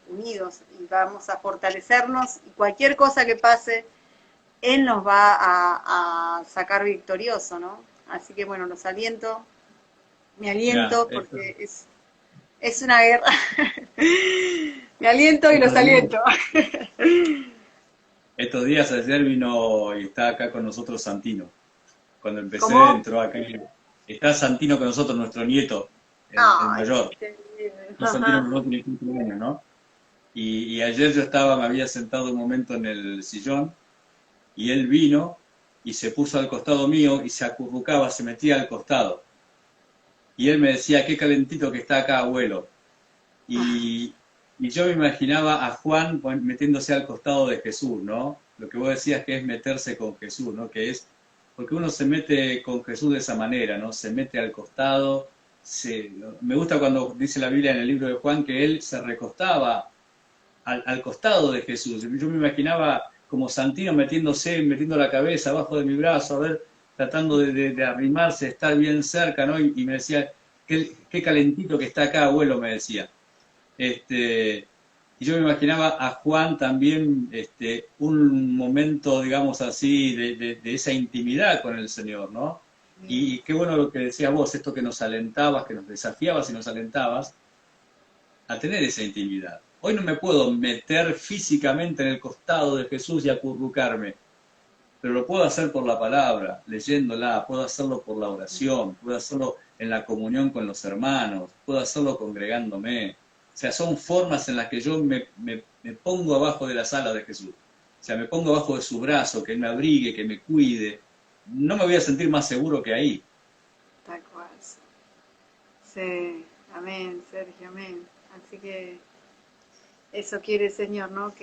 unidos y vamos a fortalecernos y cualquier cosa que pase, Él nos va a sacar victorioso, ¿no? Así que bueno, me aliento Ya, porque es una guerra. Me aliento y los aliento. estos días ayer vino y está acá con nosotros Santino. Cuando empecé ¿Cómo? entró acá. Está Santino con nosotros, nuestro nieto, el Ay, mayor. qué bien. No, Santino Ajá. no tiene 15 años, ¿no? Y ayer yo me había sentado un momento en el sillón y él vino y se puso al costado mío y se acurrucaba, se metía al costado. Y él me decía, qué calentito que está acá, abuelo. Y yo me imaginaba a Juan metiéndose al costado de Jesús, ¿no? Lo que vos decías que es meterse con Jesús, ¿no? Que es, porque uno se mete con Jesús de esa manera, ¿no? Se mete al costado. Me gusta cuando dice la Biblia en el libro de Juan que él se recostaba al costado de Jesús. Yo me imaginaba como Santino metiendo la cabeza abajo de mi brazo, a ver, tratando de arrimarse, estar bien cerca, ¿no? Y me decía, qué calentito que está acá, abuelo, me decía. Y yo me imaginaba a Juan también un momento, digamos así, de esa intimidad con el Señor, ¿no? Y qué bueno lo que decías vos, esto que nos alentabas, que nos desafiabas y nos alentabas a tener esa intimidad. Hoy no me puedo meter físicamente en el costado de Jesús y acurrucarme, pero lo puedo hacer por la palabra, leyéndola, puedo hacerlo por la oración, puedo hacerlo en la comunión con los hermanos, puedo hacerlo congregándome. O sea, son formas en las que yo me pongo abajo de las alas de Jesús. O sea, me pongo abajo de su brazo, que Él me abrigue, que me cuide. No me voy a sentir más seguro que ahí. Tal cual. Sí, amén, Sergio, amén. Así que eso quiere el Señor, ¿no?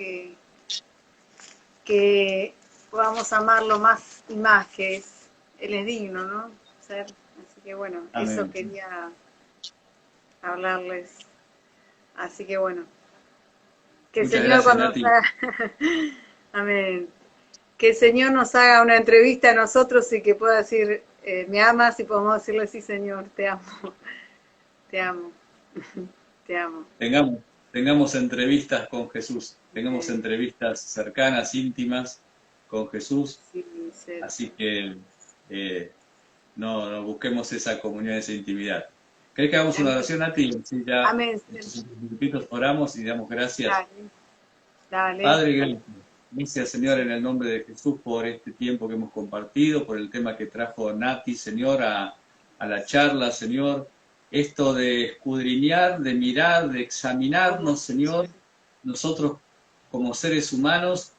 Que podamos amarlo más y más, Él es digno, ¿no? Así que bueno, eso Amén. quería hablarles. Así que bueno, que el Muchas Señor gracias, cuando nos Nati. haga, amén, que el Señor nos haga una entrevista a nosotros y que pueda decir, me amas y podemos decirle, sí Señor, te amo, te amo, te amo. Tengamos entrevistas con Jesús, tengamos Sí, entrevistas cercanas, íntimas con Jesús. sí, Sergio. Así que no busquemos esa comunión, esa intimidad. ¿Crees que hagamos una Amén, oración, Nati? Sí, ya amén, estos Sergio. minutitos oramos y damos gracias. Dale, dale. Padre, gracias. Gracias, Señor, en el nombre de Jesús por este tiempo que hemos compartido, por el tema que trajo Nati, Señor, a la charla, Señor. Esto de escudriñar, de mirar, de examinarnos, Señor, nosotros como seres humanos,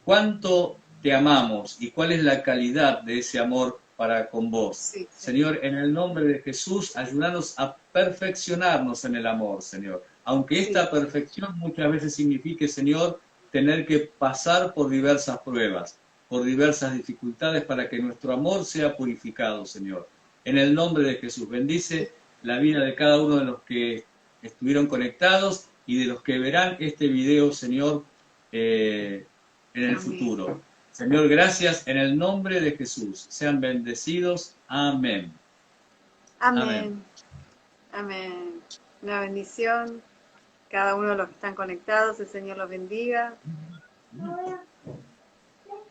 cuánto te amamos y cuál es la calidad de ese amor para con vos. Sí, Señor, en el nombre de Jesús, ayúdanos a perfeccionarnos en el amor, Señor. Aunque sí, esta perfección muchas veces signifique, Señor, tener que pasar por diversas pruebas, por diversas dificultades para que nuestro amor sea purificado, Señor. En el nombre de Jesús, bendice la vida de cada uno de los que estuvieron conectados y de los que verán este video, Señor, en el amén. futuro. Señor, gracias en el nombre de Jesús. Sean bendecidos. Amén. Amén. Amén. Una bendición. Cada uno de los que están conectados, el Señor los bendiga.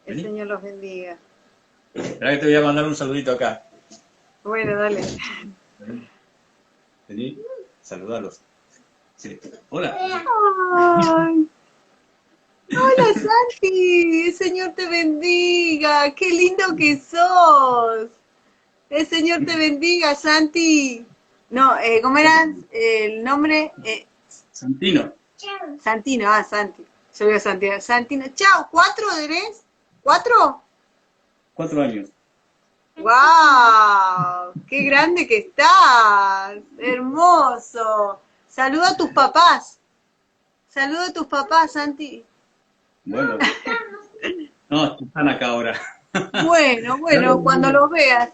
El Vení. Señor los bendiga. Espera que te voy a mandar un saludito acá. Bueno, dale. Vení. Vení. Saludalos. Sí. Hola. Ay. Hola Santi, el Señor te bendiga, qué lindo que sos. El Señor te bendiga, Santi. No, ¿cómo era el nombre? Santino. Santino, Santi. Yo veo Santiago. Santino, chao, ¿4 tenés? ¿4? 4 años. ¡Wow! ¡Qué grande que estás! ¡Hermoso! Saluda a tus papás. Saluda a tus papás, Santi. Bueno. No, están acá ahora. Bueno, cuando los veas.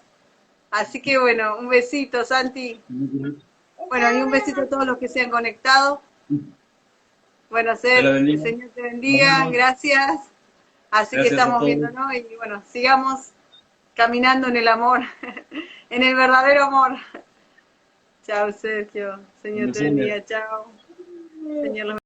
Así que bueno, un besito, Santi. Bueno, y un besito a todos los que se han conectado. Bueno, Dios lo el bendiga. Señor te bendiga, Nos vemos. gracias. Así que Gracias a estamos todos. viéndonos y bueno, sigamos caminando en el amor, en el verdadero amor. Chao, Sergio. Señor te Bendiciones. bendiga, chao. Señor los